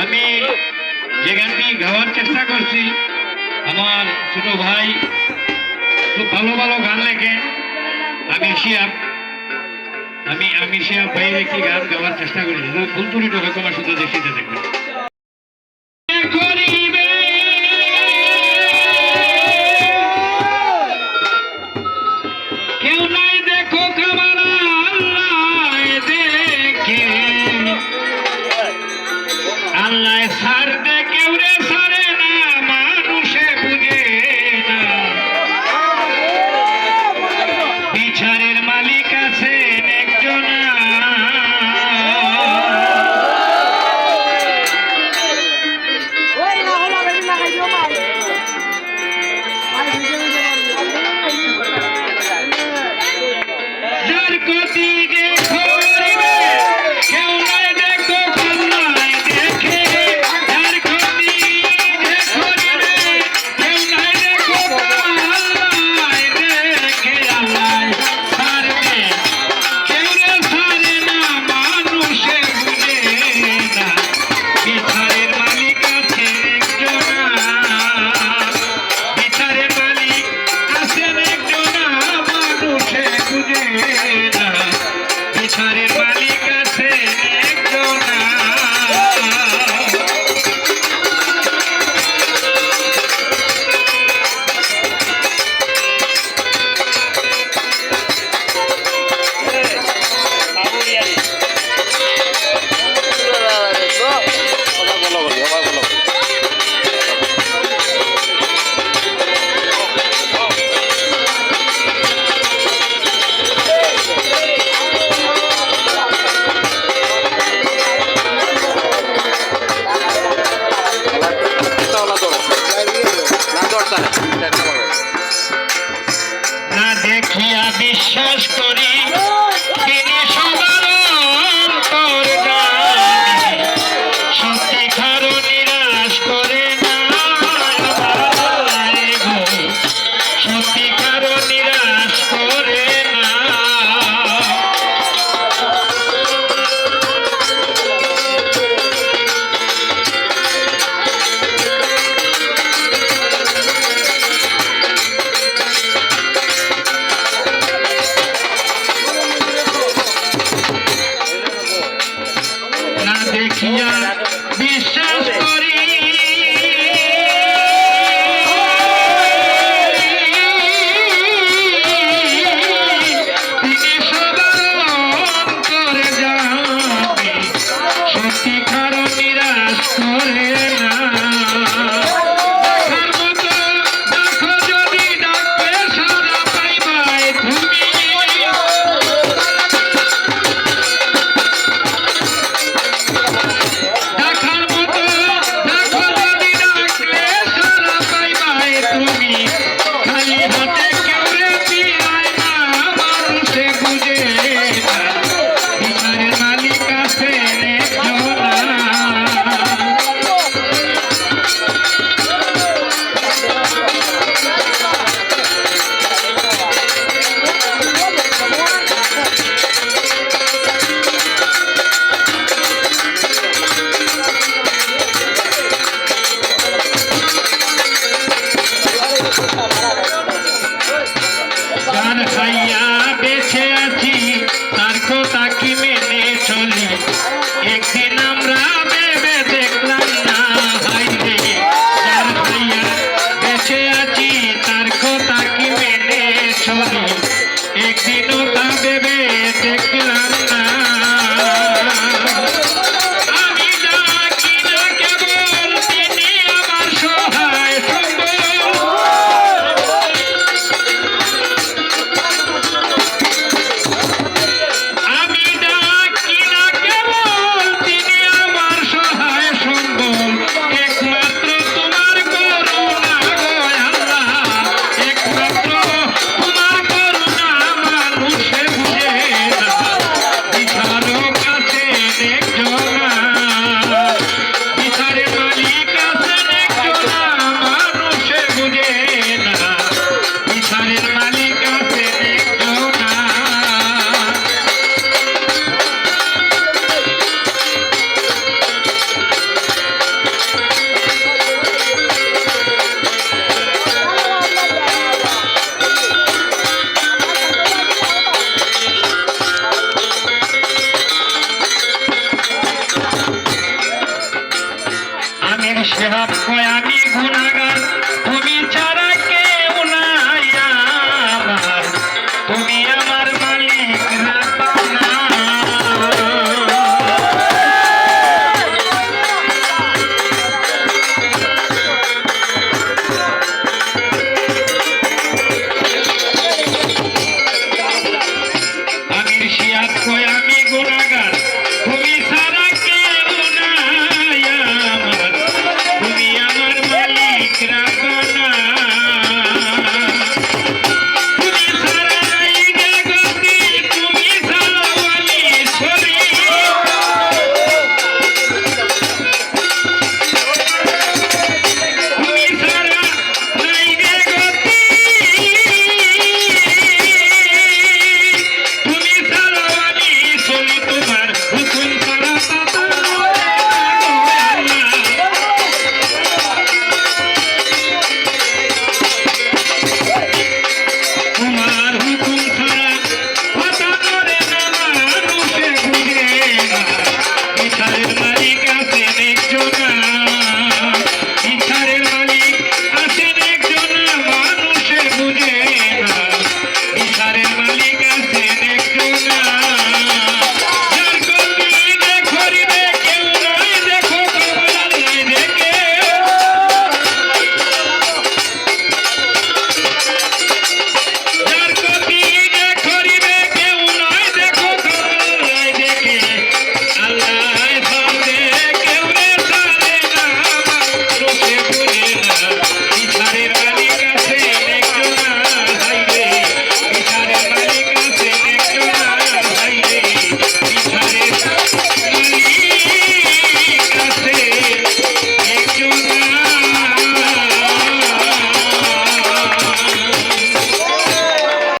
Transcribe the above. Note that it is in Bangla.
আমি যে গানটি গাওয়ার চেষ্টা করছি, আমার ছোট ভাই খুব ভালো ভালো গান লেখে। আমি শিয়াব ভাইয়ের একটি গান গাওয়ার চেষ্টা করেছি। ভুল ত্রুটি হবে তোমার শুধু দেখিতে দেখবেন। কেউ নাই দেখো কামারা আল্লাহ দেখে, আল্লাহ সার দে কেউ রে সারে না, মানুষে বুঝে না। বিচারের মালিক আছেন একজন, যার গতি যে করিবে কেউ নাই দেখো আল্লাহ দেখে, যার গতি যে করিবে কেউ নাই দেখো আল্লাহ দেখে। আল্লাহ ছাড়বে কেউ রে ছাড়ে না, মানুষে বুঝে না। বিচারের মালিক আছেন একজন, বিচারের মালিক আছেন একজন, মানুষে বুঝে না। বিচারের মালিক আছেন একজন। না দেখিয়া বিশ্বাস করি তিনি সবার অন্তর জানে, সত্যিকার নিরাশ করে না আমায় গো, সত্যিকার নিরাশ করে না। না দেখিয়া বিশ্বাস করি তিনি সবার অন্তর জানে, সত্যিকার নিরাশ করে না। দেখার মতো দেখো যদি ডাকবে সারা পাইবাই তুমি, দেখার মতো নেহাত কয় আমি